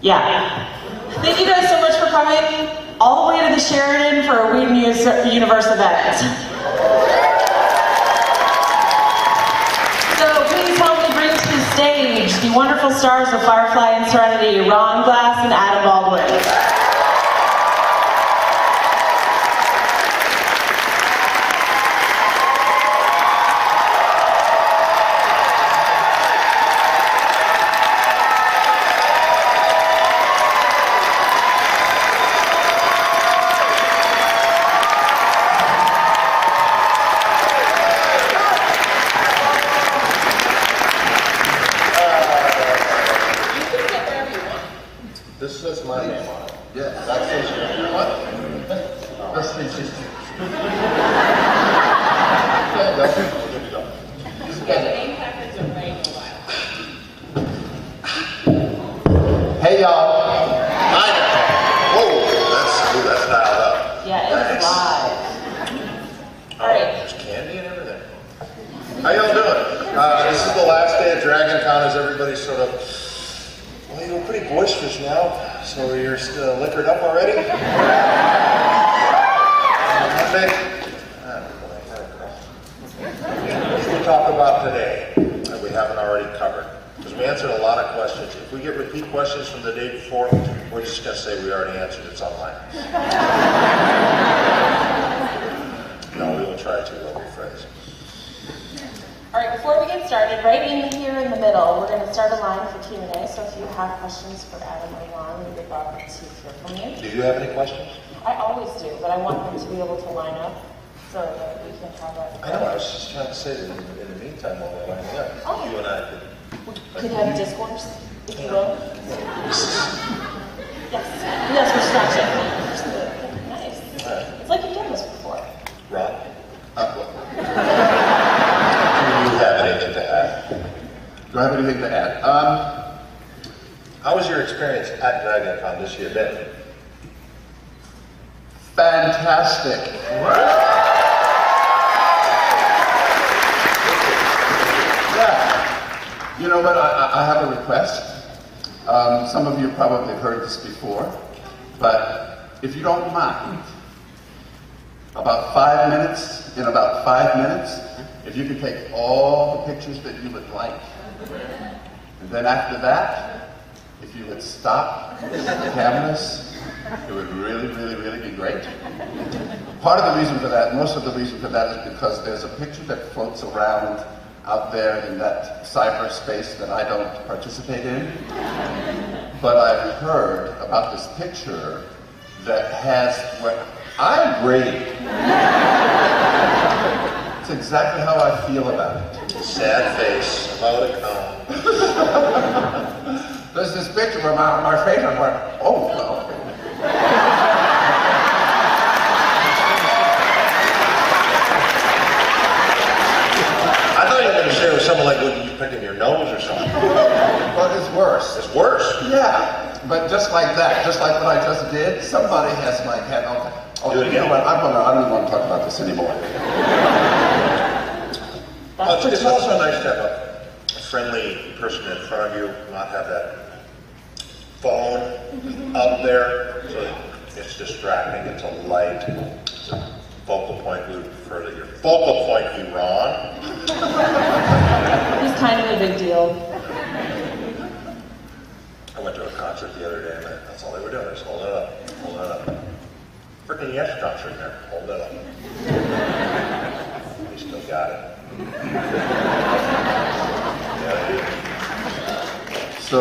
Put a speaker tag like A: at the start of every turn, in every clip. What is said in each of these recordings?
A: Yeah. Thank you guys so much for coming all the way to the Sheraton for a Wheaton Universe event. So please help me bring to the stage the wonderful stars of Firefly and Serenity, Ron Glass and Adam Baldwin.
B: This says my name on it. Yeah, that says you know what? This says you. Yeah, that's good to go.
C: Yeah, the name packets are waiting a while.
B: Hey y'all. Hi. Whoa, that's dialed up.
A: Yeah, it's live.
B: All right. There's candy and everything. How y'all doing? This is the last day of Dragon Con as everybody's sort of, well, you're pretty boisterous now, so you're still liquored up already? Monday? What should we talk about today that we haven't already covered? Because we answered a lot of questions. If we get repeat questions from the day before, we're just going to say we already answered, it's online. No, we will try to rephrase.
A: All right, before we get started, right in here in the middle, we're going to start a line for Q&A. So if you have questions for Adam or Ron, we would love to hear from you.
B: Do you have any questions?
A: I always do, but I want them to be able to line up so that we can have a...
B: I know, I was just trying to say that in the meantime while we're lining up, you and I
A: could have a discourse, if you will. Yes, we're scratching. Nice.
B: Right.
A: It's like you've done this before.
B: Ron? Do you have anything to add?
D: Do I have anything to add?
B: How was your experience at DragonCon this year, Ben?
D: Fantastic. Yeah. You know what? I have a request. Some of you probably heard this before, but if you don't mind, about 5 minutes, in about 5 minutes, if you could take all the pictures that you would like, and then after that, if you would stop the cameras, it would really, really, really be great. Part of the reason for that, most of the reason for that is because there's a picture that floats around out there in that cyberspace that I don't participate in. But I've heard about this picture that has what I agree. It's exactly how I feel about it.
B: Sad face, about to come.
D: There's this picture where my face, I'm going, oh no.
B: I thought you were going to share with someone like when you picking your nose or something.
D: Well, it's worse.
B: It's worse?
D: Yeah, but just like that, just like what I just did, somebody has my cat on. Oh, you know what? I don't even want to talk about this anymore.
B: It's also nice to have a friendly person in front of you, not have that phone up there, so it's distracting, it's a light, it's a focal point. We would prefer that your focal point be Ron.
A: He's kind of a big deal.
B: I went to a concert the other day and that's all they were doing, just holding it up, holding it up. Freaking Yes concert there, hold it up. We still got it.
D: So,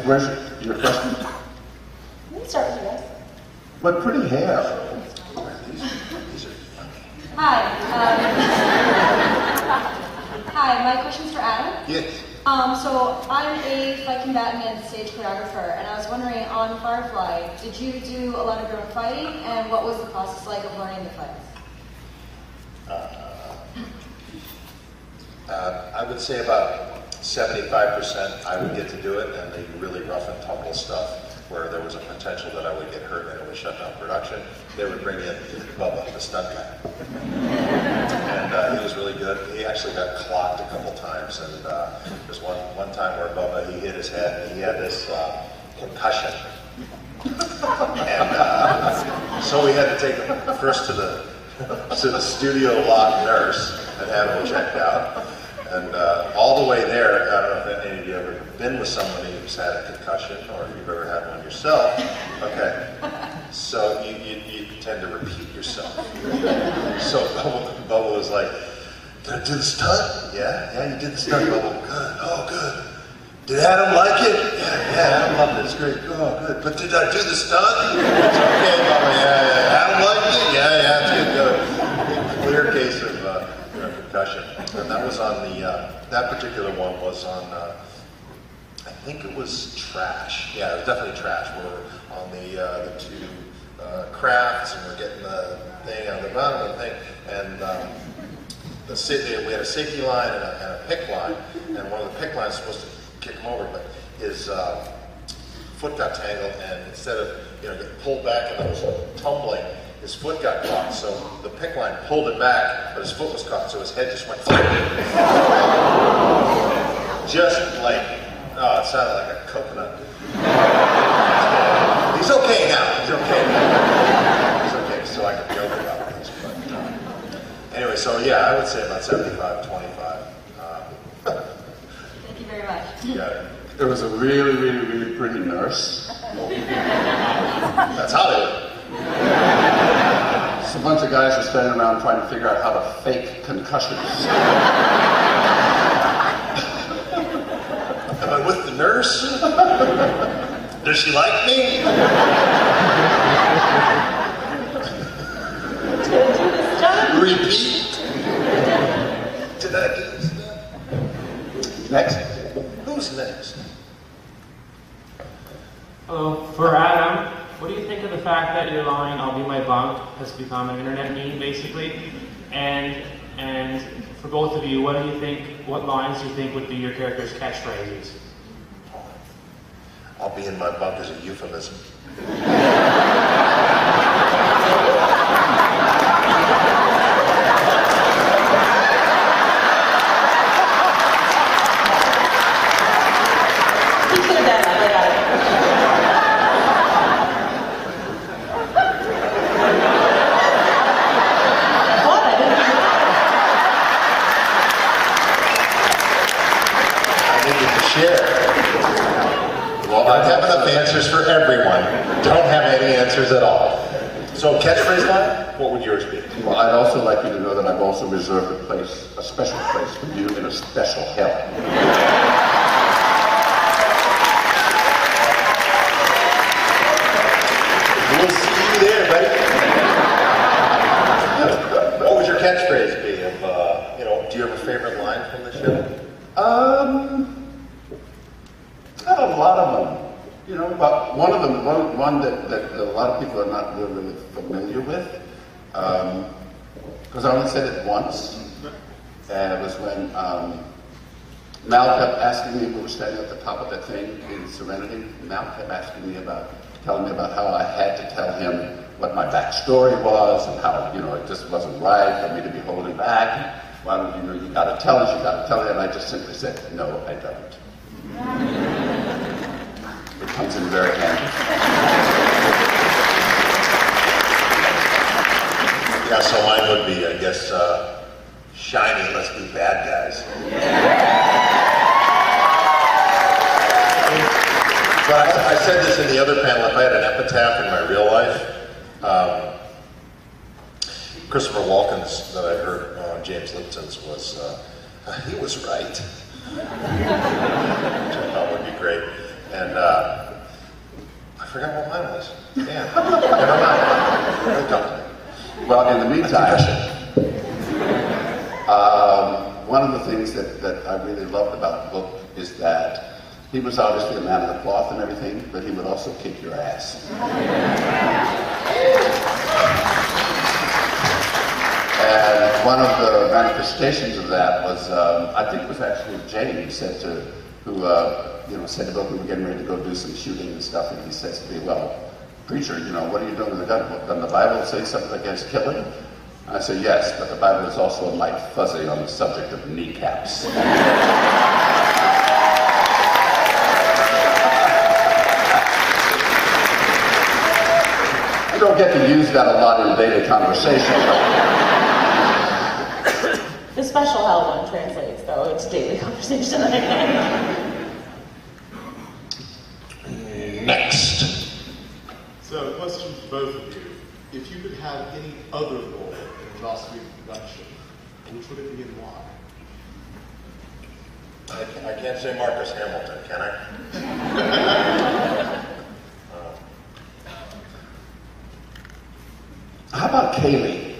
D: where's your question?
A: Let me start with you guys.
D: What pretty hair.
B: These are funny.
E: Hi. Hi, my question's for Adam.
B: Yes.
E: So I'm a fight combatant and stage choreographer, and I was wondering, on Firefly, did you do a lot of your own fighting, and what was the process like of learning the fights?
B: I would say about 75% I would get to do it, and the really rough and tumble stuff where there was a potential that I would get hurt and it would shut down production, they would bring in Bubba, the stuntman. And he was really good. He actually got clocked a couple times, and there's one time where Bubba, he hit his head, and he had this concussion. And so we had to take him first to the studio lock nurse and have him checked out. And all the way there, I don't know if any of you have ever been with somebody who's had a concussion or if you've ever had one yourself. Okay, so you tend to repeat yourself. So Bubba was like, "Did I do the stunt? Yeah, you did the stunt, Bubba. Good, oh good. Did Adam like it? Yeah, Adam loved it. It's great. Oh, good. But did I do the stunt? It's okay, Bubba. Yeah. Adam liked it? Yeah, it's good. Clear case of concussion. And that was on the, that particular one was on, I think it was Trash. Yeah, it was definitely Trash. We're on the two crafts and we're getting the thing on the bottom of the thing. And we had a safety line and a pick line. And one of the pick lines was supposed to kick him over, but his foot got tangled, and instead of getting pulled back and it was tumbling, his foot got caught. So the pick line pulled it back, but his foot was caught, so his head just went just like, it sounded like a coconut. He's okay now. He's okay. He's okay. So I can joke about this, but anyway. So yeah, I would say about 75-25.
E: Thank you very much.
B: Yeah.
D: There was a really pretty nurse.
B: That's Hollywood.
D: So a bunch of guys are standing around trying to figure out how to fake concussions.
B: Am I with the nurse? Does she like me? Repeat. Did I do this stuff?
D: Next.
B: Who's next?
F: For Adam, what do you think of the fact that your line, "I'll be my bunk," has become an internet meme, basically? And for both of you, what lines do you think would be your character's catchphrases?
B: I'll be in my bunk as a euphemism. For everyone, don't have any answers at all. So catchphrase line, what would yours be?
D: Well, I'd also like you to know that I've also reserved a special place for you in a special hell.
B: We'll see you there, buddy. What would your catchphrase be? Do you have a favorite line from the show?
D: Not a lot of them. But one of them, one that a lot of people are not really familiar with, because I only said it once, and it was when Mal kept asking me, we were standing at the top of that thing in Serenity, Mal kept asking me telling me about how I had to tell him what my backstory was, and how, it just wasn't right for me to be holding back. Why don't you gotta tell us, and I just simply said, no, I don't. It comes in very handy.
B: Yeah, so mine would be, I guess, shiny, let's be bad guys. But I said this in the other panel, if I had an epitaph in my real life, Christopher Walken's that I heard on James Lipton's was, he was right. Which I thought would be great. And I forgot what mine was. Damn. Never mind.
D: Well, in the meantime, one of the things that I really loved about the book is that he was obviously a man of the cloth and everything, but he would also kick your ass. And one of the manifestations of that was, I think it was actually Jane who said to Bill, we were getting ready to go do some shooting and stuff, and he says to me, well, preacher, what are you doing with the gun? Doesn't the Bible say something against killing? I said, yes, but the Bible is also a light fuzzy on the subject of kneecaps. You don't get to use that a lot in daily conversation.
A: The special hell one translates, though. It's daily conversation.
B: Next.
G: So, a question for both of you. If you could have any other role in last week's production, which would it be and why?
B: I can't say Marcus Hamilton, can I?
D: How about Kaylee?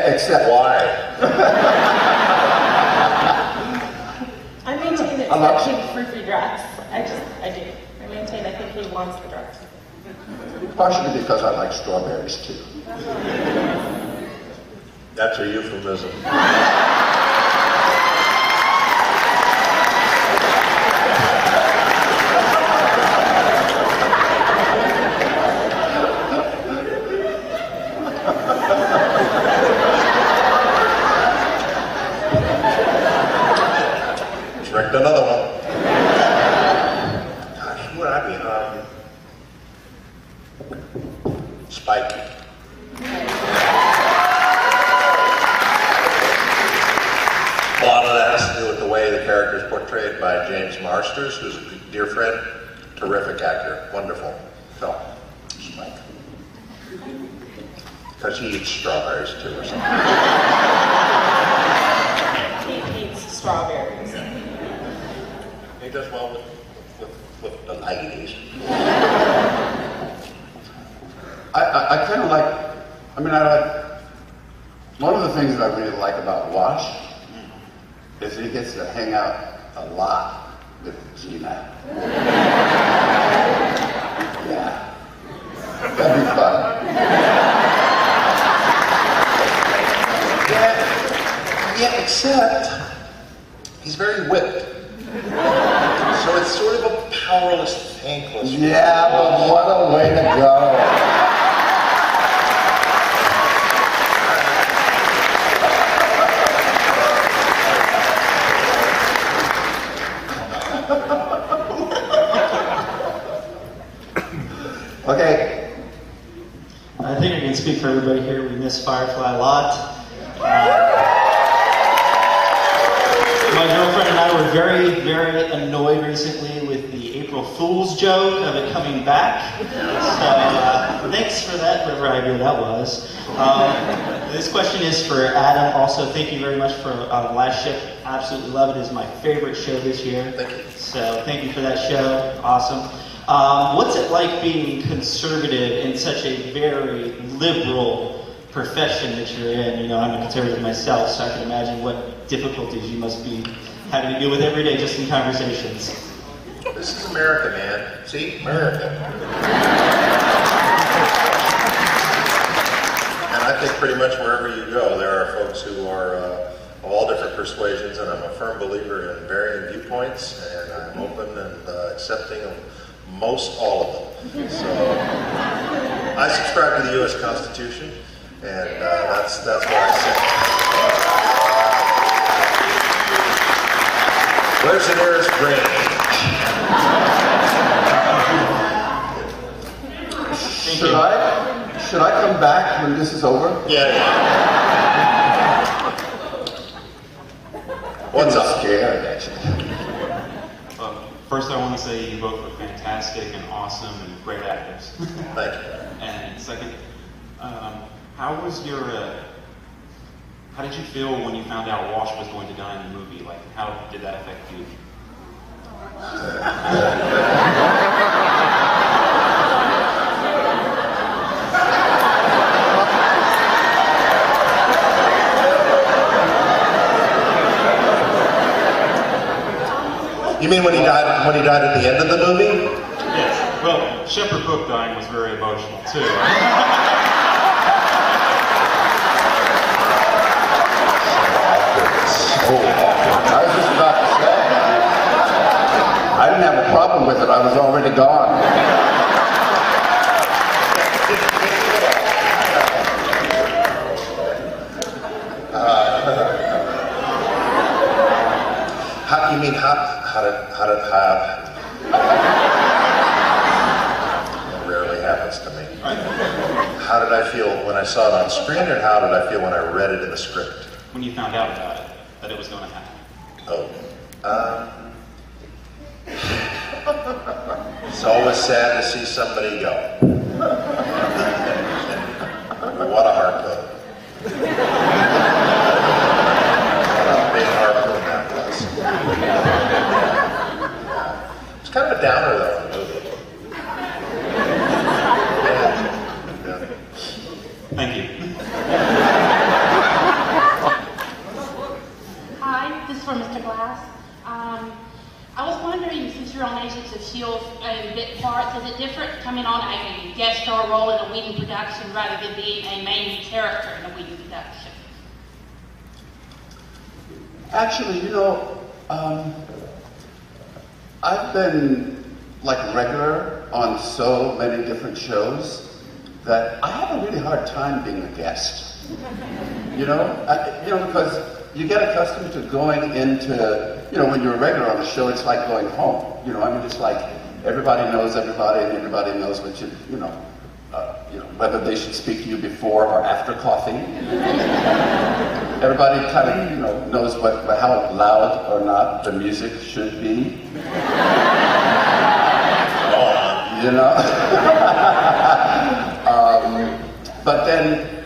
D: Except
B: Why?
A: I maintain it's that pink froofy dress. I do. I maintain I think he wants the dress.
D: partially because I like strawberries too.
B: That's a euphemism. Tricked another one. Gosh, who would I be? Spike. A lot of that has to do with the way the character is portrayed by James Marsters, who's a dear friend, terrific actor, wonderful. So, Spike. Because he eats strawberries too or something.
A: He eats strawberries.
B: He does well with the ladies.
D: I kind of like, I like, one of the things that I really like about Wash is he gets to hang out a lot with Gina. Yeah. That'd be fun. Yeah, except he's very whipped. So it's sort of a powerless, thankless. Yeah, but what a way to go. Okay.
H: I think I can speak for everybody here. We miss Firefly a lot. My girlfriend and I were very, very annoyed recently with the April Fool's joke of it coming back. So thanks for that, whatever idea that was. This question is for Adam. Also, thank you very much for Last Ship. Absolutely love it. It's my favorite show this year.
B: Thank you.
H: So thank you for that show. Awesome. What's it like being conservative in such a very liberal profession that you're in? You know, I'm a conservative myself, so I can imagine what difficulties you must be having to deal with every day just in conversations.
B: This is America, man. See? America. And I think pretty much wherever you go, there are folks who are of all different persuasions, and I'm a firm believer in varying viewpoints, and I'm open and accepting of most all of them. So I subscribe to the U.S. Constitution, and that's what I say. Where's the nearest range?
D: Should I come back when this is over?
B: Yeah. What's up?
D: I'm scared, actually.
I: First, I want to say you both are fantastic and awesome and great actors.
B: Thank you.
I: And second, how did you feel when you found out Wash was going to die in the movie? Like, how did that affect you?
B: You mean when he died at the end of the movie?
I: Yes. Well, Shepherd Book dying was very emotional too.
D: I was just about to say. I didn't have a problem with it. I was already gone.
B: mean, how did it rarely happens to me. How did I feel when I saw it on screen, and how did I feel when I read it in the script?
I: When you found out about it, that it was going to happen.
B: Oh. It's always sad to see somebody go. And what a harpoon. What a big harpoon that was. It's kind of a downer though in the movie. Yeah.
I: Thank you.
C: Hi, this is for Mr. Glass. I was wondering, since you're on Agents of S.H.I.E.L.D. Bit parts, is it different coming on a guest star role in a Whedon production rather than being a main character in a Whedon production?
D: Actually, you know, I've been like regular on so many different shows that I have a really hard time being a guest. You know, because you get accustomed to going into, when you're a regular on a show, it's like going home. I mean, it's like everybody knows everybody, and everybody knows what whether they should speak to you before or after coffee. Everybody kind of, knows how loud or not the music should be. But then,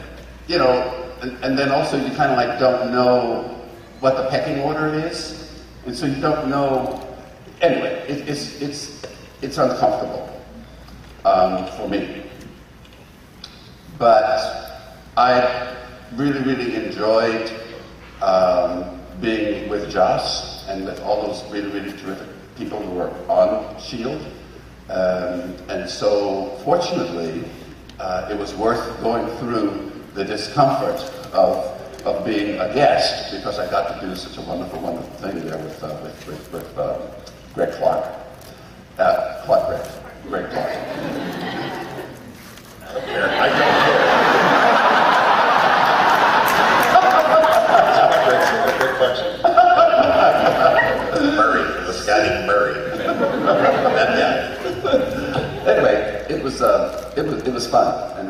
D: and then also you kind of like don't know what the pecking order is, and so you don't know. Anyway, it's uncomfortable for me. But I really, really enjoyed being with Josh and with all those really, really terrific people who were on S.H.I.E.L.D. And so, fortunately, it was worth going through the discomfort of being a guest, because I got to do such a wonderful, wonderful thing there with Greg Clark. Greg Clark.
B: I don't care. Murray. This guy named Murray. That guy.
D: Anyway, it was fun, and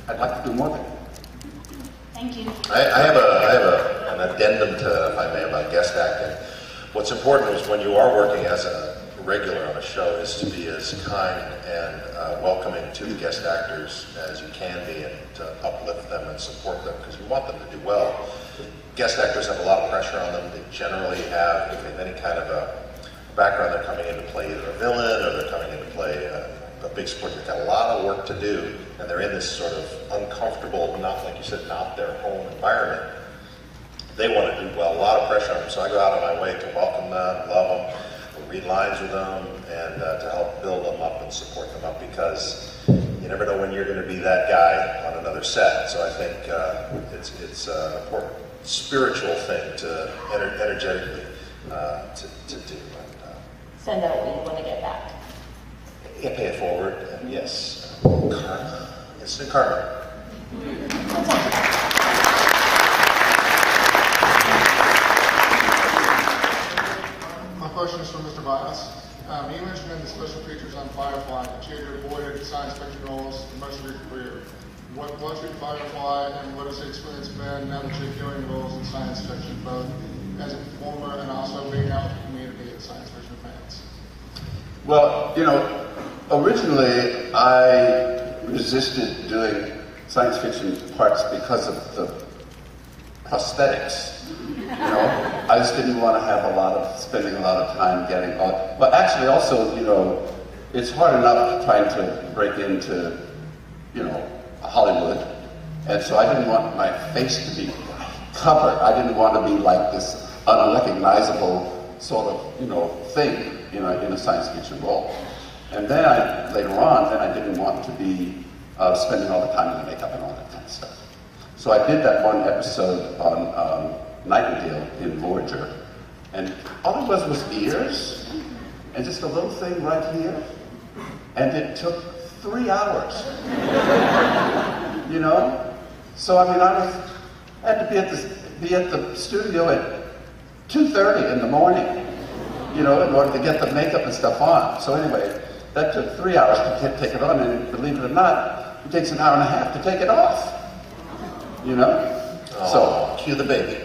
D: I'd like to do more of it.
C: Thank you.
B: I have an addendum to, if I may, about guest acting. What's important is when you are working as a regular on a show is to be as kind and welcoming to the guest actors as you can be, and to uplift them and support them, because you want them to do well. Guest actors have a lot of pressure on them. They generally have, if they have any kind of a background, they're coming in to play either a villain or they're coming in to play a big sport. They've got a lot of work to do, and they're in this sort of uncomfortable, not, like you said, not their home environment. They want to do well, a lot of pressure on them. So I go out of my way to welcome them, love them, read lines with them, and to help build them up and support them up, because you never know when you're going to be that guy on another set. So I think it's an important spiritual thing to energetically to do.
A: Send out what you want to get back.
B: Yeah, pay it forward, and yes, karma, instant karma.
G: My question is for Mr. Bias. You mentioned in the special features on Firefly that you had avoided science fiction roles for most of your career. What's your Firefly, and what has the experience been now that you're doing roles in science fiction, both as a performer and also being out in the community of science fiction fans?
D: Well, originally I resisted doing science fiction parts because of the prosthetics. I just didn't want to have spending a lot of time getting on. But actually also, it's hard enough trying to break into, Hollywood. And so I didn't want my face to be covered. I didn't want to be like this unrecognizable sort of, thing, in a science fiction role. And then later on, I didn't want to be spending all the time in the makeup and all that kind of stuff. So I did that one episode on Nightingale in Voyager, and all it was ears, and just a little thing right here, and it took 3 hours. So I mean, I had to be at the studio at 2:30 in the morning, you know, in order to get the makeup and stuff on. So anyway, that took 3 hours to take it on, and believe it or not, it takes an hour and a half to take it off. You know?
B: Oh,
D: So,
B: cue the baby.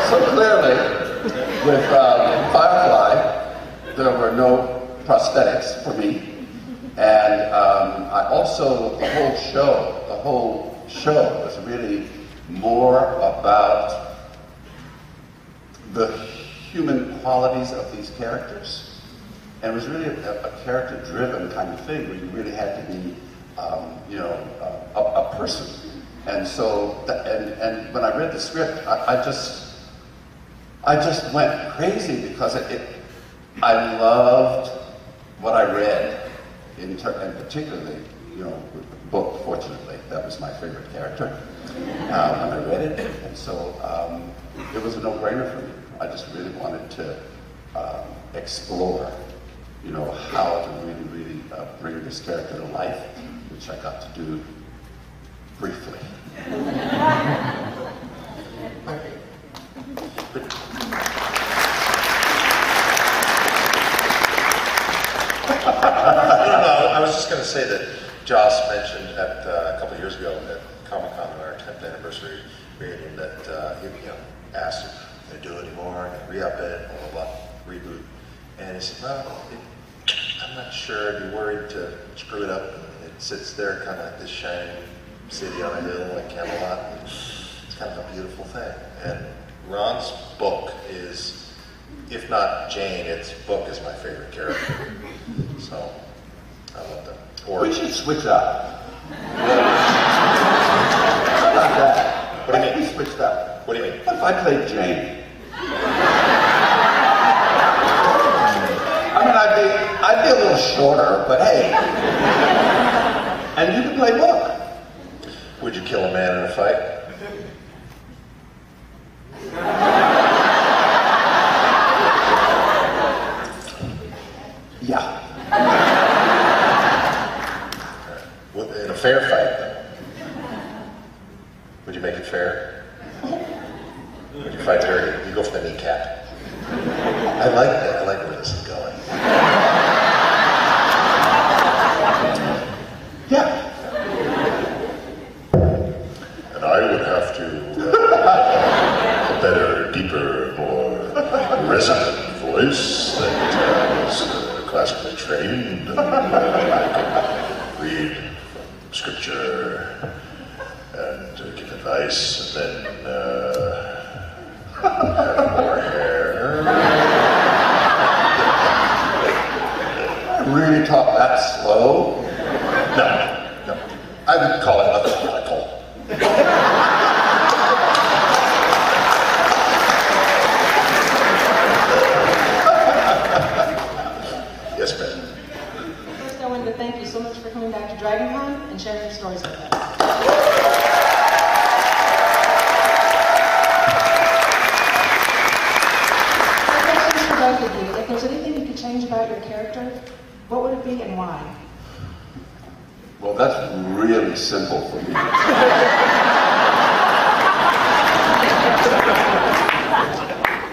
D: so clearly, with Firefly, there were no prosthetics for me. And I also, the whole show was really more about the human qualities of these characters. And it was really a character-driven kind of thing where you really had to be, you know, a person. And so, and when I read the script, I just went crazy because I loved what I read. And particularly, you know, with the book, fortunately, that was my favorite character when I read it. And so it was a no-brainer for me. I just really wanted to explore, you know, how to really bring this character to life, which I got to do briefly.
B: I was just going to say that Joss mentioned a couple of years ago at Comic-Con on our 10th anniversary reunion that he asked if they do it anymore, and re-up it, blah, blah, blah, reboot. And he said, well, I'm not sure, I'd be worried to screw it up. And it sits there kind of like this shining city on a hill like Camelot. And it's kind of a beautiful thing. And Ron's book is, if not Jane, its book is my favorite character. So, I love them. Or
D: We should switch up.
B: What
D: Not that.
B: do you mean?
D: We switched up.
B: What do you mean?
D: What if I played Jane? I mean, I'd be a little shorter, but hey. And you could play Book.
B: Would you kill a man in a fight?
D: Yeah.
B: In a fair fight, though. Would you make it fair? Would you fight dirty? You go for the kneecap. I like that. I like where this is going.
D: Yeah.
B: And I would have to a better, deeper, more resonant voice that was classically trained and read scripture and give advice, and then have more hair.
D: Really talk that slow?
B: No. I would call it methodical. Yes, ma'am.
A: First, I wanted to thank you so much for coming back to DragonCon and sharing your stories with us. My question is for both of you. If there's anything you could change about your character, what would it be and why?
D: Well, that's really simple for me.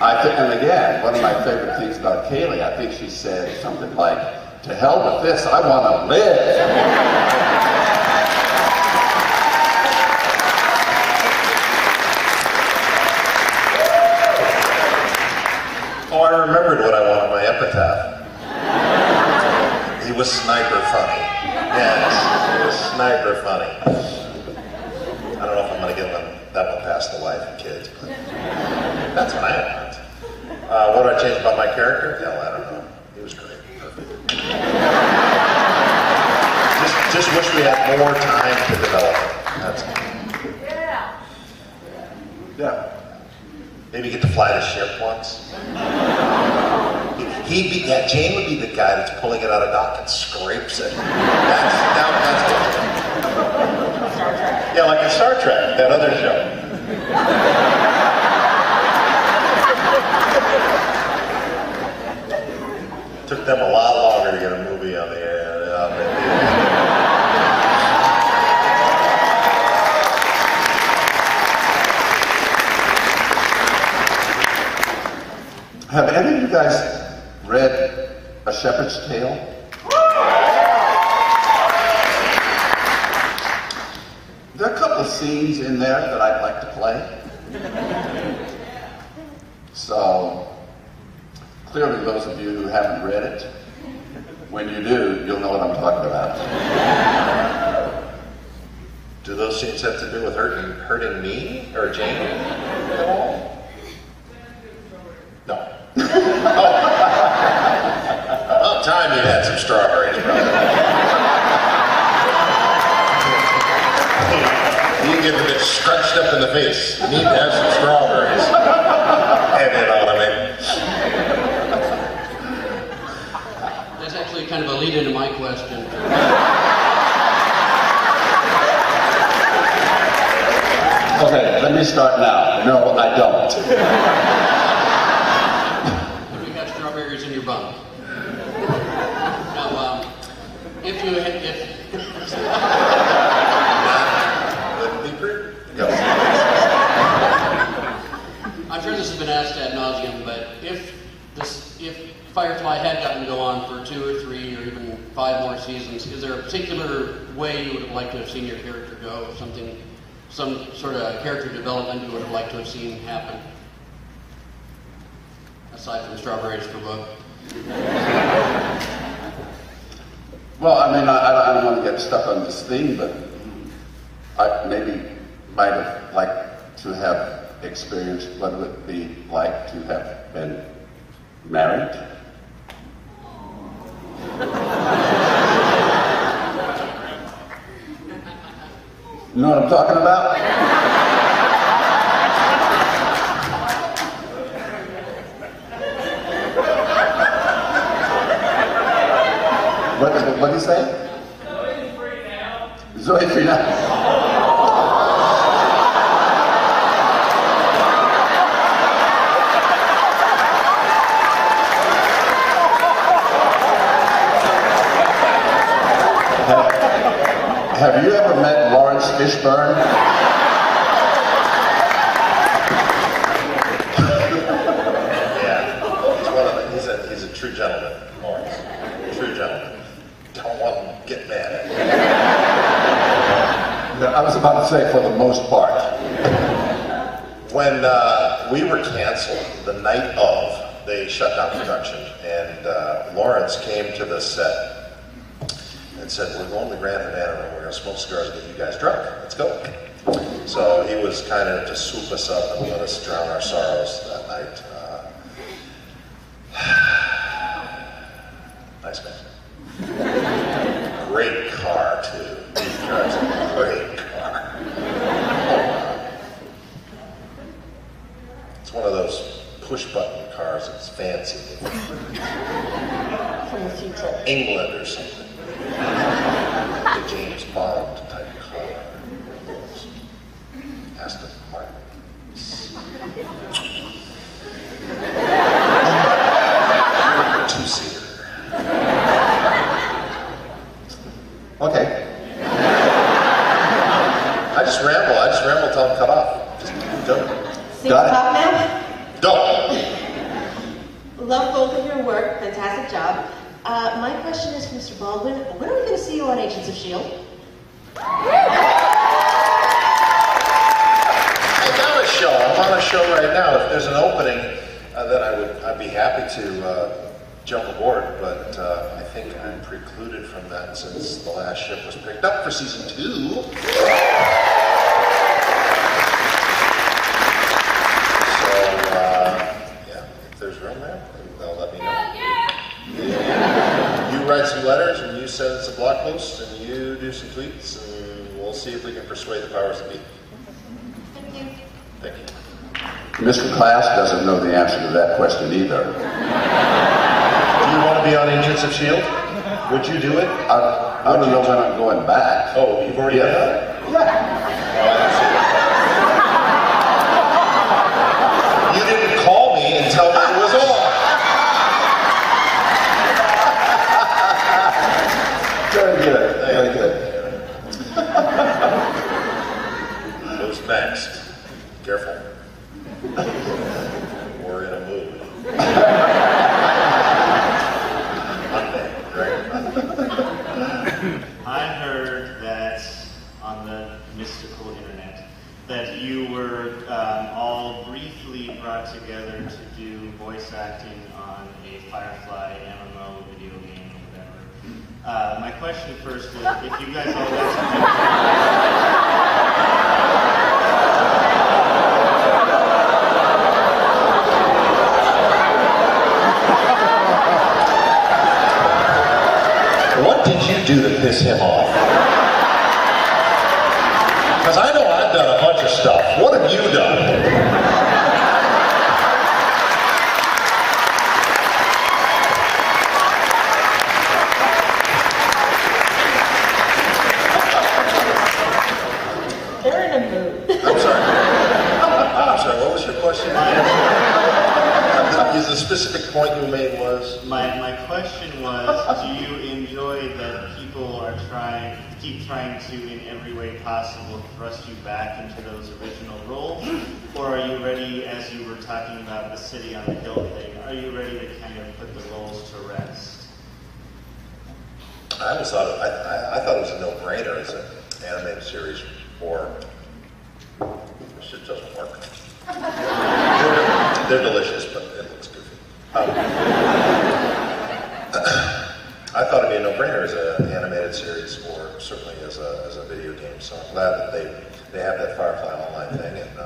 D: And again, one of my favorite things about Kaylee, I think she said something like, "To hell with this, I want to live."
B: Oh, I remembered what I wanted my epitaph. He was sniper funny. Yes, he was sniper funny. I don't know if I'm going to get that one past the wife and kids, but that's what I want. What do I change about my character? Hell, I don't know. He was great. Perfect. Just wish we had more time to develop it. That's all.
D: Yeah.
B: Maybe get to fly the ship once. Jane would be the guy that's pulling it out of dock and scrapes it. That's good.
A: Star Trek.
B: Yeah, like in Star Trek, that other show. Took
D: Have any of you guys read A Shepherd's Tale? There are a couple of scenes in there that I'd like to play. So, clearly those of you who haven't read it, when you do, you'll know what I'm talking about.
B: Do those scenes have to do with hurting me or Jane at all? No. Oh. About time you had some strawberries, brother. You get a bit stretched up in the face. You need to have some strawberries. And it ought to make.
J: That's actually kind of a lead into my question.
D: Okay, let me start now. No, I don't.
J: Have you got strawberries in your bunk? Now, if you had, I'm sure this has been asked ad nauseum, but if Firefly had gotten to go on for 2 or 3 or even 5 more seasons, is there a particular way you would have liked to have seen your character go? Some sort of character development you would have liked to have seen happen? Aside from strawberries for book.
D: Well, I mean, I don't want to get stuck on this theme, but I maybe might have liked to have experienced what it would be like to have been married. You know what I'm talking about? What did he say? Zoe's free now. Zoe's free now. Have you ever met Lawrence Fishburne?
B: Yeah, he's a true gentleman, Lawrence. True gentleman. Don't want him to get mad.
D: I was about to say, for the most part.
B: When we were canceled, the night of, they shut down production, and Lawrence came to the set and said, "We're going to the Grand Ballroom, we're going to smoke cigars and get you guys drunk. Let's go." So he was kind of to swoop us up and let us drown our sorrows that night. Nice guy. Great car, too. He drives a great car. It's one of those push-button cars that's fancy.
A: From the future.
B: England or something. The James Bond type car. Aston Martin. Two-seater.
D: Okay.
B: I just ramble until I'm cut off. Just don't.
A: Sing top now?
B: Don't.
A: Love both of your work. Fantastic job. My question is for Mr. Baldwin. When are we going to see you on Agents of S.H.I.E.L.D.?
B: I'm on a show right now. If there's an opening, then I'd be happy to jump aboard, but I think I'm precluded from that since the last ship was picked up for season 2. So, yeah, if there's room there, they'll let me know. You write some letters, and you send some blog posts, and you do some tweets, and we'll see if we can persuade the powers that be.
A: Thank you.
B: Thank you.
D: Mr. Class doesn't know the answer to that question either.
B: Do you want to be on Agents of S.H.I.E.L.D.? Would you do it?
D: I don't know when I'm going back.
B: Oh, you've already done it?
D: Yeah.
B: You didn't call me and tell me it was on.
D: Very good. Very good.
B: Who's next? Careful. We're in a mood.
K: briefly brought together to do voice acting on a Firefly MMO video game or whatever. My question first is, if you guys all got
B: What did you do to piss him off? Because I know I've done a bunch of stuff. What have you done?
A: They're in a mood.
B: I'm sorry. I'm sorry, what was your question? The specific point you made was?
K: My question was, do you enjoy that people are keep trying to, in every way possible, thrust you back into those original roles? Or are you ready, as you were talking about the city on the hill thing, are you ready to kind of put the roles to rest?
B: I always thought I thought it was a no-brainer as an animated series, or this shit doesn't work. They're delicious, but it looks goofy. I thought it'd be a no-brainer as an animated series, or certainly as a video game. So I'm glad that they have that Firefly Online thing, and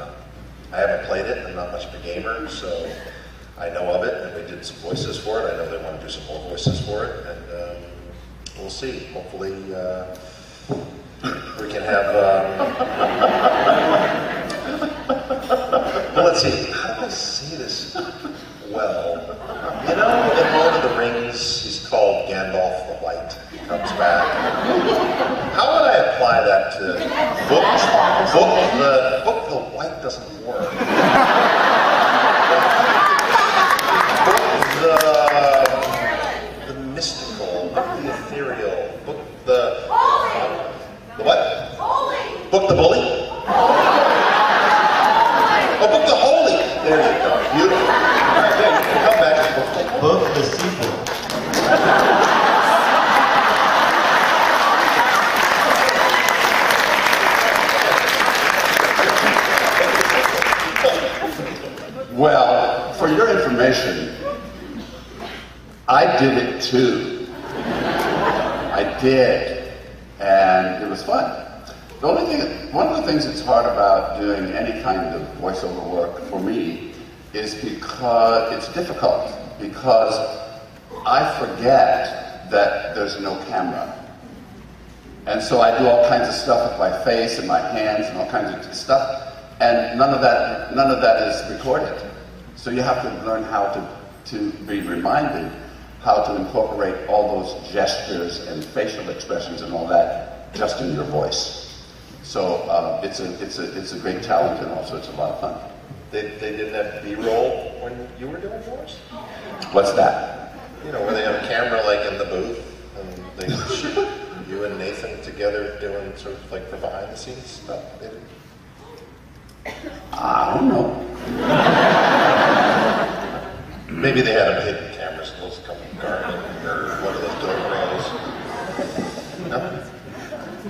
B: I haven't played it. I'm not much of a gamer, so I know of it, and we did some voices for it. I know they want to do some more voices for it, and we'll see. Hopefully, we can have. Well, let's see. How do I say this well? You know, in Lord of the Rings, he's called Gandalf the White. He comes back. How would I apply that to book the White doesn't work. Book the mystical, book the ethereal, book the what? Book the bully? Oh, book the holy! There you go. Beautiful. All right, yeah, you can come back and book
H: Book the sequel.
D: Well, for your information, I did it too. I did, and it was fun. The only thing, one of the things that's hard about doing any kind of voiceover work for me is because it's difficult, because I forget that there's no camera. And so I do all kinds of stuff with my face and my hands and all kinds of stuff, and none of that is recorded. So you have to learn how to be reminded how to incorporate all those gestures and facial expressions and all that just in your voice. So it's a great talent, and also it's a lot of fun.
B: They didn't have B-roll when you were doing yours?
D: What's that?
B: You know, where they have a camera like in the booth, and they shoot you and Nathan together doing sort of like the behind the scenes stuff. They didn't.
D: I don't know.
B: Maybe they had them hidden cameras, those come garden or one of those door rails. No?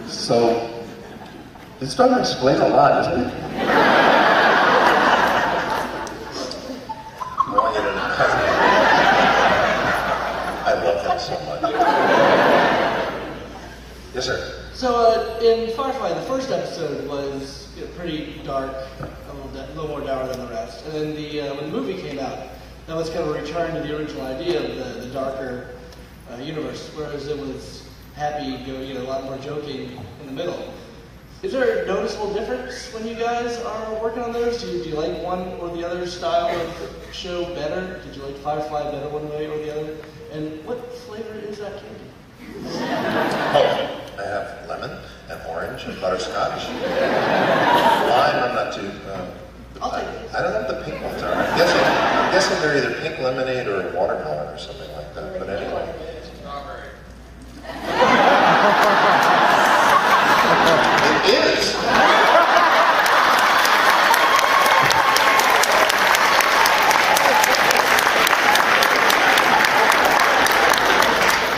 D: So it's starting to explain a lot, isn't it?
B: I want you to know. I love him so much. Yes, sir.
L: So in Firefly, the first episode was pretty dark, a little more dour than the rest. And then when the movie came out, that was kind of a return to the original idea of the darker universe, whereas it was happy, a lot more joking in the middle. Is there a noticeable difference when you guys are working on those? Do you like one or the other style of show better? Did you like Firefly better one way or the other? And what flavor is that candy?
B: Oh, I have lemon and orange and butterscotch. Lime, I'm not too.
L: I'll take it.
B: I don't know what the pink ones are. I'm guessing they're either pink lemonade or watermelon or something like that. But anyway.
G: Strawberry.
B: It is.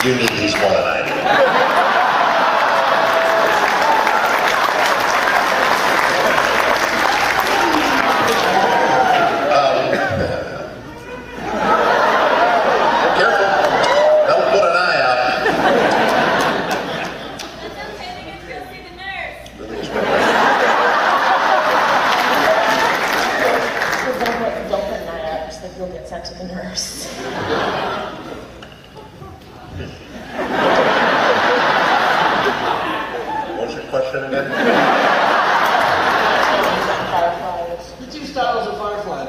B: You need these more than I do.
A: sent to the nurse.
B: What's your question again?
L: The two styles of Firefly,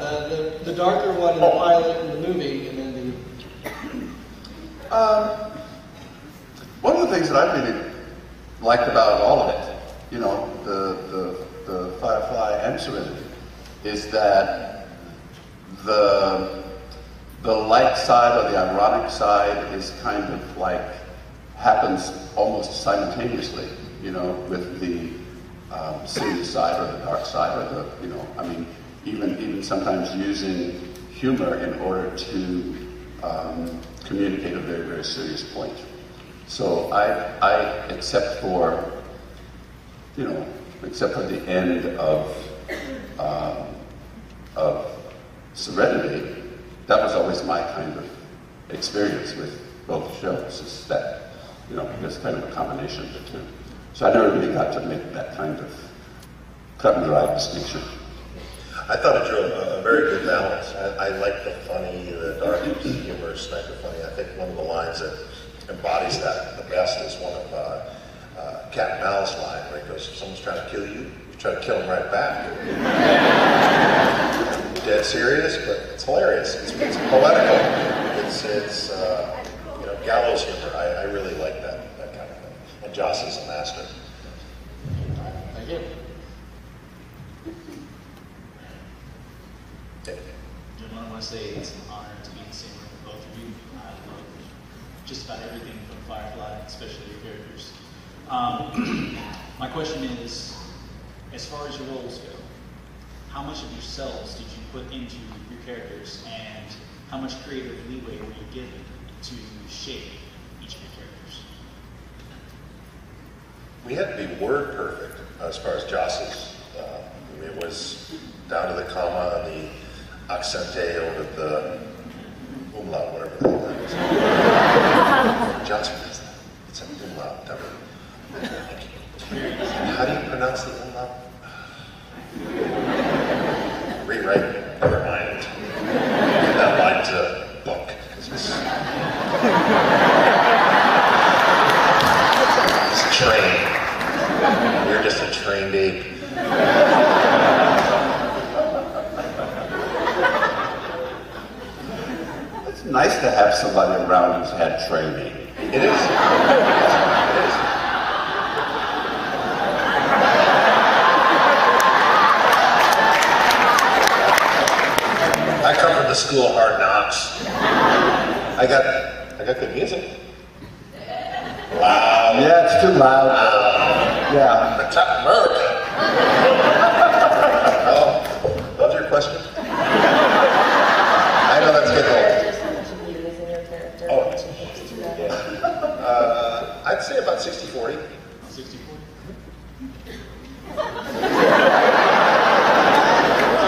L: the darker one in the pilot and the movie, and then
D: one of the things that I really liked about all of it, you know, the Firefly and Serenity, is that the light side or the ironic side is kind of like happens almost simultaneously, you know, with the serious side or the dark side or the, you know, I mean, even sometimes using humor in order to communicate a very, very serious point. So I except for the end of Serenity, that was always my kind of experience with both shows, is that, you know, there's kind of a combination of the two. So I never really got to make that kind of cut and dry distinction.
B: I thought it drew a very good balance. I like the funny, the dark humor, sniper funny. I think one of the lines that embodies that the best is one of Captain Mal's line, where he goes, if someone's trying to kill you, you try to kill him right back. Dead serious, but it's hilarious. It's poetical. It's you know, gallows humor. I really like that kind of thing. And Joss is a master.
L: Thank you.
M: Gentlemen, I want to say it's an honor to be in the same room with both of you. I love just about everything from Firefly, especially your characters. My question is, as far as your roles go, how much of yourselves did you put into your characters, and how much creative leeway were you given to shape each of your characters?
B: We had to be word perfect as far as Joss's. It was down to the comma and the accente over the umlaut, whatever the hell that is. Joss, it's an umlaut. How do you pronounce the umlaut? Rewrite, never mind. Give that line to book. It's a train. You're just a trained ape.
D: It's nice to have somebody around who's had training.
B: It is. I come from the school of hard knocks. I got good music. Loud.
D: Yeah, it's too loud. Yeah.
B: The top America. Oh, what was your question? I know that's getting old.
A: Just how much of you is in your character?
B: Oh.
A: How much it takes to do that?
B: I'd say about 60-40.
M: 60-40?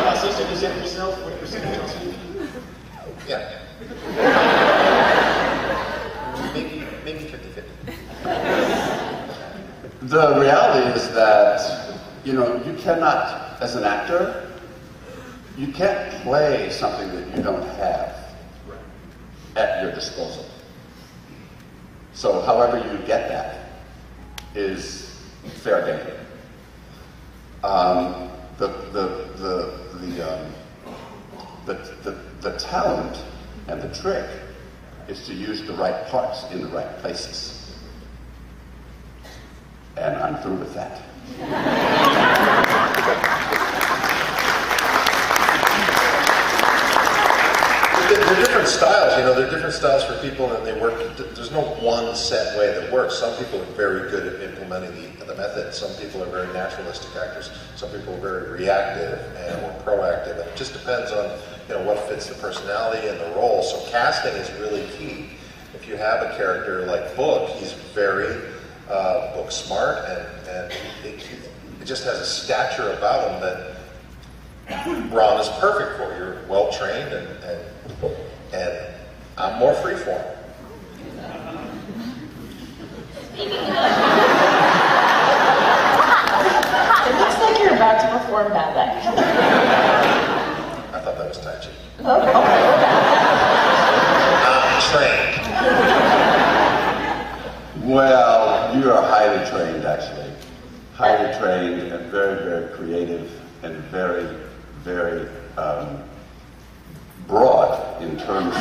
F: About 60% yourself, 40% else.
B: Yeah. Maybe 50-50.
D: The reality is that, you know, you cannot, as an actor, you can't play something that you don't have at your disposal. So however you get that is fair game. The talent and the trick is to use the right parts in the right places. And I'm through with that.
B: They're different styles, you know, they're different styles for people and they work, there's no one set way that works. Some people are very good at implementing the method. Some people are very naturalistic actors. Some people are very reactive and more proactive. And it just depends on, you know, what fits the personality and the role. So casting is really key. If you have a character like Book, he's very book smart and it just has a stature about him that Ron is perfect for. You're well trained and I'm more freeform.
A: It looks like you're about to perform ballet.
B: I thought that was Tai Chi.
A: Okay.
B: trained.
D: Well, you are highly trained, actually. Highly trained and very, very creative and very, very broad in terms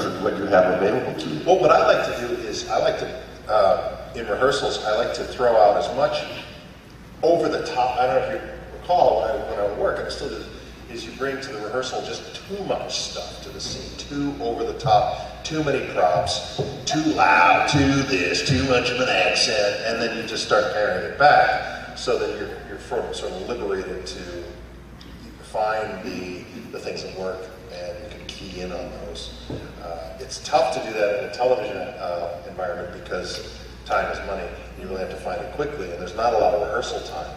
D: of what you have available to you.
B: Well, what I like to do is I like to, in rehearsals, I like to throw out as much over the top. I don't know if you recall when I would work, and I still do, is you bring to the rehearsal just too much stuff to the scene, too over the top, too many props, too loud, too this, too much of an accent, and then you just start paring it back so that you're sort of liberated to find the things that work and you can key in on those. It's tough to do that in a television environment because time is money. You really have to find it quickly, and there's not a lot of rehearsal time.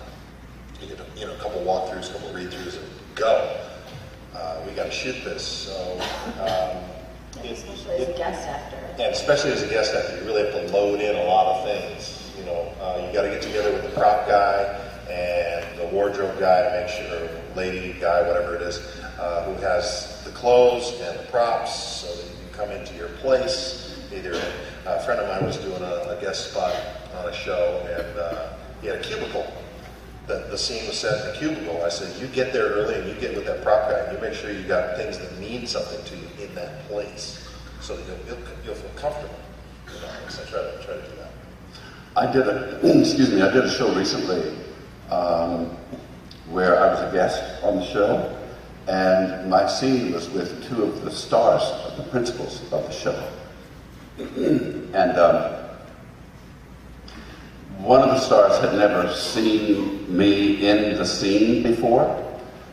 B: You get a couple walkthroughs, a couple read-throughs, and go. We got to shoot this, so.
A: Especially as a guest actor.
B: And especially as a guest actor, you really have to load in a lot of things. You got to get together with the prop guy and the wardrobe guy to make sure, lady guy, whatever it is, who has the clothes and the props so that you can come into your place. A friend of mine was doing a guest spot on a show, and he had a cubicle. The scene was set in a cubicle. I said, you get there early and you get with that prop guy and you make sure you got things that mean something to you in that place so that you'll feel comfortable. So I try to do that.
D: I did a show recently where I was a guest on the show, and my scene was with two of the stars, of the principals of the show. And one of the stars had never seen me in the scene before,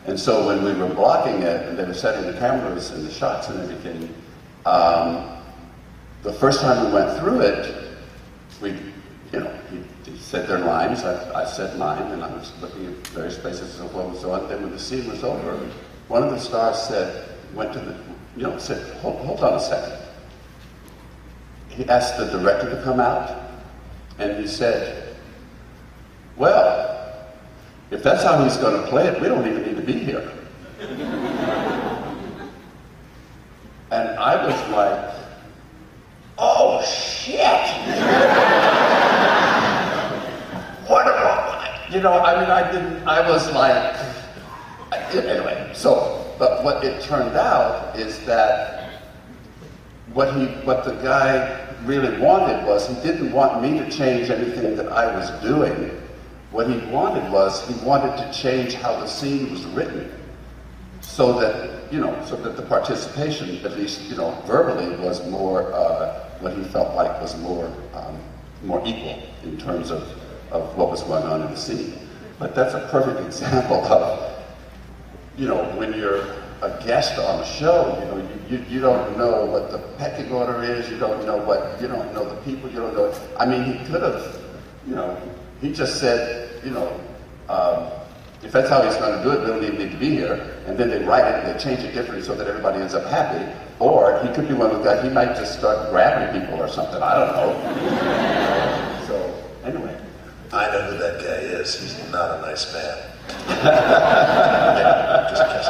D: and so when we were blocking it and they were setting the cameras and the shots and everything, the first time we went through it, he said their lines, I said mine, and I was looking at various places and so forth and so on. Then when the scene was over, one of the stars said, hold on a second. He asked the director to come out, and he said, well, if that's how he's going to play it, we don't even need to be here. And I was like, oh, shit! What about, anyway, but what it turned out is that what the guy really wanted was, he didn't want me to change anything that I was doing. What he wanted to change how the scene was written, so that the participation, at least verbally, was more what he felt like was more equal in terms of what was going on in the scene. But that's a perfect example of when you're a guest on a show, you don't know what the pecking order is, you don't know the people, you don't know. I mean, he could have, he just said, if that's how he's going to do it, we don't even need to be here. And then they write it and they change it differently so that everybody ends up happy. Or he could be one of the guys, he might just start grabbing people or something, I don't know. So, anyway.
B: I know who that guy is. He's not a nice man. Yeah, just kidding.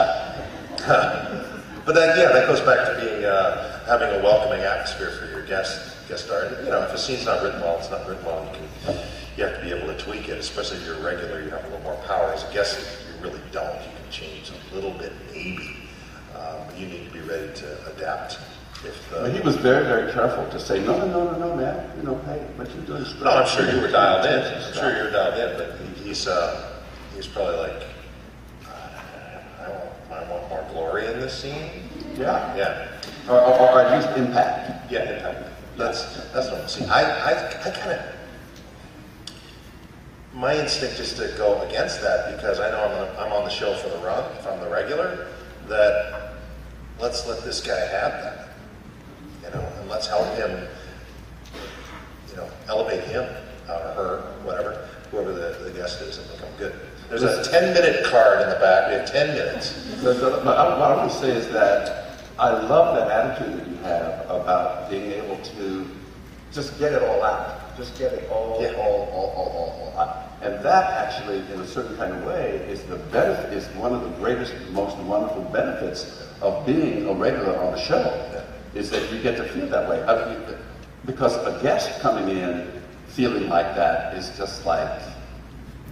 B: But that goes back to being having a welcoming atmosphere for your guest star. If a scene's not written well, it's not written well. You have to be able to tweak it, especially if you're a regular. You have a little more power. As a guest, you really don't. You can change a little bit, maybe. But you need to be ready to adapt.
D: He was very, very careful to say, no, man. Hey, what you doing?
B: No, I'm sure you were dialed in. But he's probably like, I want more glory in this scene.
D: Yeah. Or at least impact.
B: Yeah, impact. That's what I'm seeing. I kind of, my instinct is to go against that because I know I'm on the show for the run. If I'm the regular, that let's let this guy have that, and let's help him, elevate him or her, whatever, whoever the guest is, and become good. There's a 10-minute card in the back. We have 10 minutes.
D: What I want to say is that I love that attitude that you have about being able to just get it all out. just getting all. And that actually, in a certain kind of way, is the benefit, is one of the greatest, most wonderful benefits of being a regular on the show, is that you get to feel that way. I mean, because a guest coming in feeling like that is just like,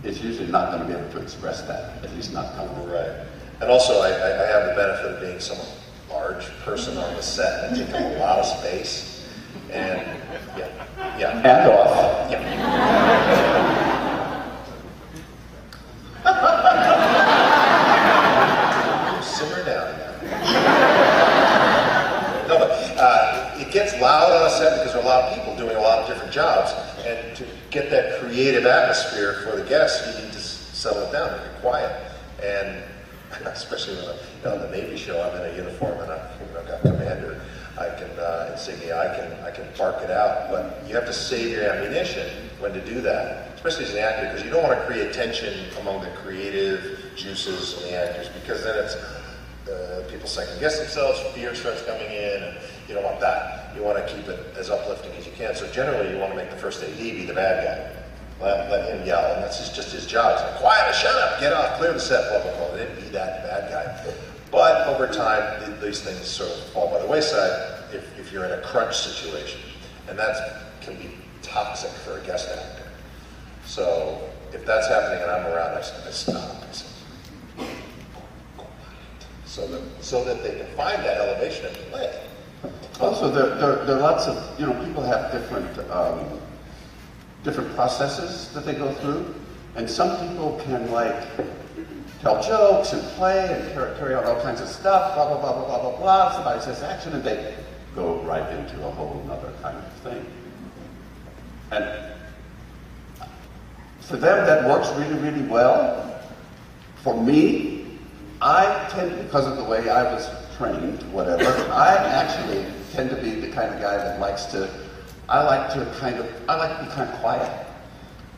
D: it's usually not going to be able to express that, at least not coming.
B: Right. And also, I have the benefit of being some large person on the set and taking a lot of space. And,
D: And off.
B: Simmer down. No, but it gets loud on a set because there are a lot of people doing a lot of different jobs. And to get that creative atmosphere for the guests, you need to settle it down, make it quiet. And especially when I'm on the Navy show, I'm in a uniform and I've got commander. I can insignia. I can bark it out, but you have to save your ammunition when to do that, especially as an actor, because you don't want to create tension among the creative juices and the actors, because then it's people second guess themselves, fear starts coming in, and you don't want that. You want to keep it as uplifting as you can. So generally, you want to make the first AD be the bad guy. Let him yell, and that's just his job. It's like, quiet, shut up, get off, clear the set, blah, blah, blah. They didn't be that bad guy. But over time, these things sort of fall by the wayside if you're in a crunch situation. And that can be toxic for a guest actor. So if that's happening and I'm around, I stop. So that they can find that elevation in play.
D: Also, there are lots of, people have different processes that they go through, and some people can tell jokes and play and carry out all kinds of stuff, blah, blah, blah, blah, blah, blah, blah. Somebody says action, and they go right into a whole other kind of thing. And for them, that works really, really well. For me, I tend, because of the way I was trained, whatever, I actually tend to be the kind of guy that I like to be kind of quiet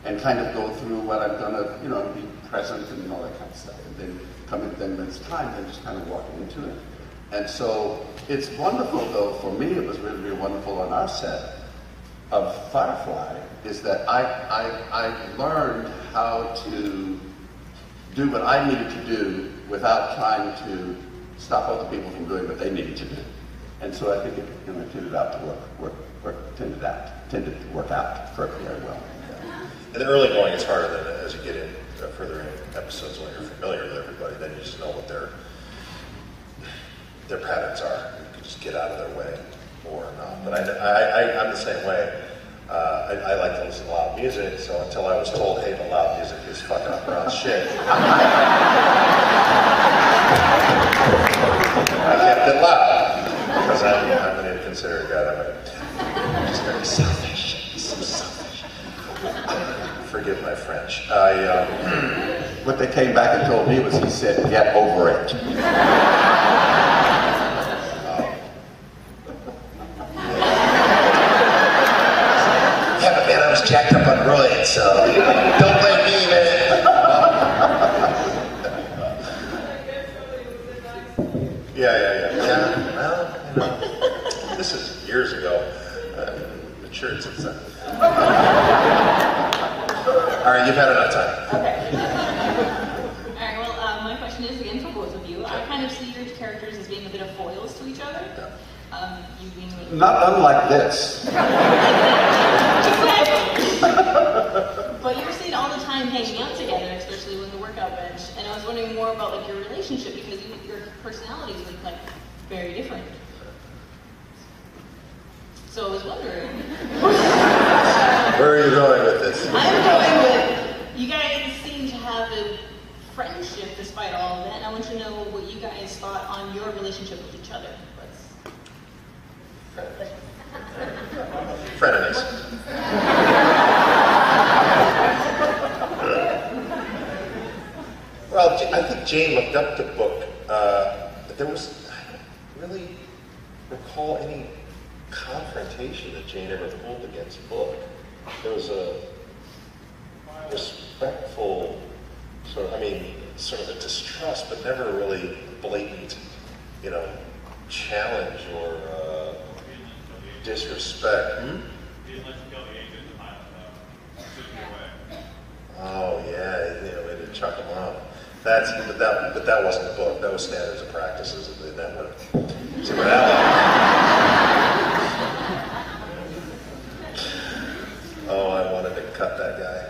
D: and kind of go through what I'm going to, be present and all that kind of stuff. And then then when it's time, then just kind of walk into it. And so it's wonderful, though, for me, it was really, really wonderful on our set of Firefly, is that I learned how to do what I needed to do without trying to stop other people from doing what they needed to do. And so I think it tended out to work out very well.
B: In the early going, it's harder than as you get in further in episodes when you're familiar with everybody. Then you just know what their patterns are. You can just get out of their way or not. But I'm the same way. I like to listen to loud music, so until I was told, hey, the loud music is fucking up around shit, I kept it loud, because I'm an inconsiderate guy. I'm just very selfish. So selfish. Forgive my French.
D: What they came back and told me was, he said, get over it.
B: I was jacked up on roids, so don't blame me, man. Yeah. Well, this is years ago. Matured since then. All right, you've had enough time.
C: Okay. All right, well, my question is, again, for both of you. I kind of see your characters as being a bit of foils to each other. You being
D: Not unlike this.
C: But you're seen all the time hanging out together, especially when the workout bench. And I was wondering more about your relationship, because your personalities look very different. So I was wondering.
B: Where are you going with this?
C: I'm going with, you guys seem to have a friendship despite all of that, and I want to know what you guys thought on your relationship with each other.
B: Frenemies. Well, I think Jane looked up the book. But I don't really recall any confrontation that Jane ever pulled against Book. There was a respectful sort of a distrust, but never really blatant, challenge or disrespect. Oh yeah, we had to chuck them off. But that wasn't the book. That was standards and practices of the network. See what happened? Oh, I wanted to cut that guy.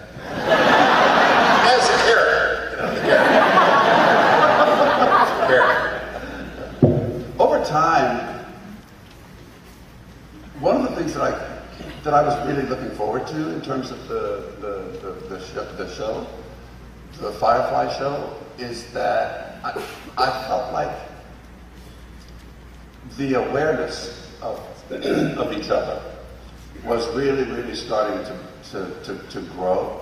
B: As a character, the character.
D: Over time, one of the things that I was really looking forward to in terms of the show, the Firefly show, is that I felt like the awareness of each other was really, really starting to grow,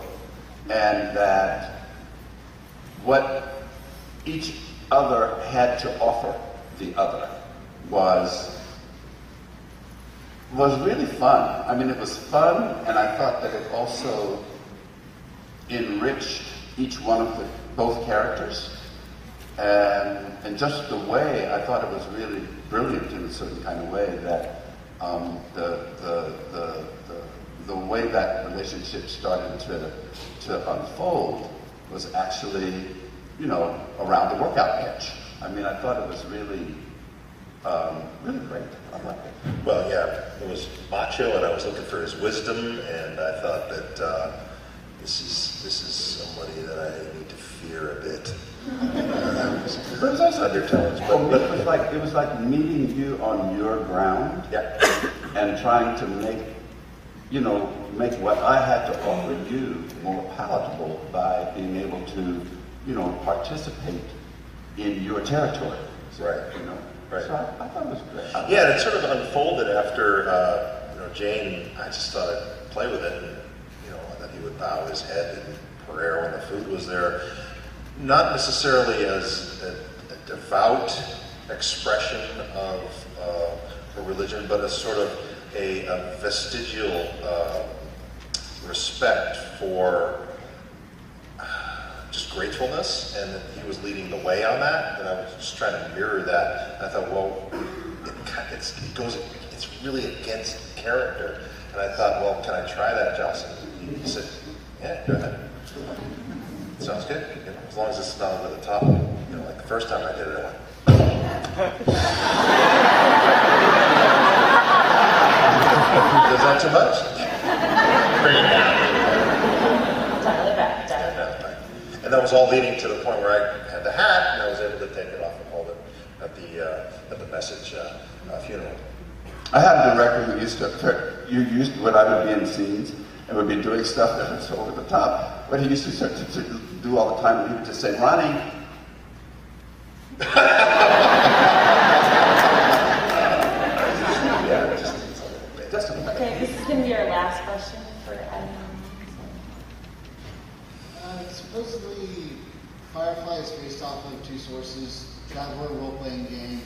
D: and that what each other had to offer the other was really fun. I mean, it was fun, and I thought that it also enriched each one of both characters, and just the way I thought it was really brilliant in a certain kind of way that the way that relationship started to unfold was actually, around the workout bench. I mean, I thought it was really great. I liked it.
B: Well, yeah, it was macho, and I was looking for his wisdom, and I thought that this is somebody that I need to fear a bit. But there's undertones. But
D: it was like meeting you on your ground, and trying to make what I had to offer you more palatable by being able to, participate in your territory.
B: Right. Right.
D: So I thought it was great.
B: Yeah, and it sort of unfolded after, Jane, I just thought I'd play with it, and, that he would bow his head in prayer when the food was there. Not necessarily as a devout expression of her religion, but as sort of a vestigial respect for just gratefulness, and that he was leading the way on that, and I was just trying to mirror that. And I thought, well, it's really against character, and I thought, well, can I try that, Jocelyn? He said, yeah, go ahead. Sounds good. As long as it's not over the top. Like the first time I did it, I went. Is that too much? Bring it down.
A: Dial it back.
B: And that was all leading to the point where I had the hat, and I was able to take it off and hold it at the message funeral.
D: I had a director who used when I would be in scenes and would be doing stuff that was over the top. What he used to do all the time, he would just say, Ronnie.
A: Okay, this is going to be our last question for Adam.
N: Supposedly, Firefly is based off of two sources, Traveler role-playing game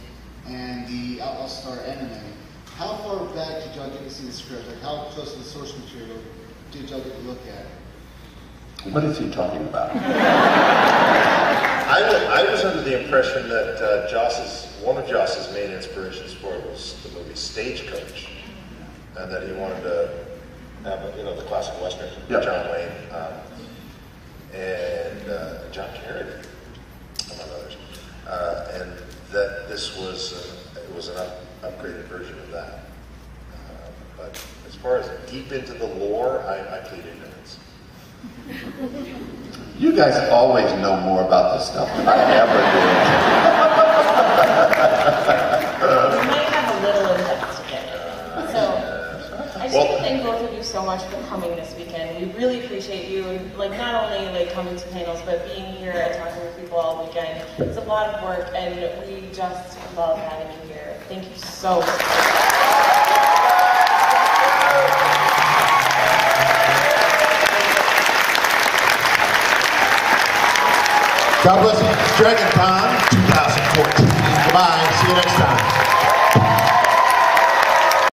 N: and the Outlaw Star anime. How far back did y'all get to see the script? Like, how close to the source material did y'all get to look at?
D: What is he talking about?
B: I was under the impression that one of Joss's main inspirations for it was the movie Stagecoach, and that he wanted to have the classic western, John Wayne and John Carey, among others, and that this was an upgraded version of that. But as far as deep into the lore, I plead ignorance.
D: You guys always know more about this stuff than I ever did.
A: We might have a little investigated. So, I just want to thank both of you so much for coming this weekend. We really appreciate you, not only coming to panels, but being here and talking with people all weekend. It's a lot of work, and we just love having you here. Thank you so much.
O: God bless you. DragonCon 2014. Goodbye. See you next time.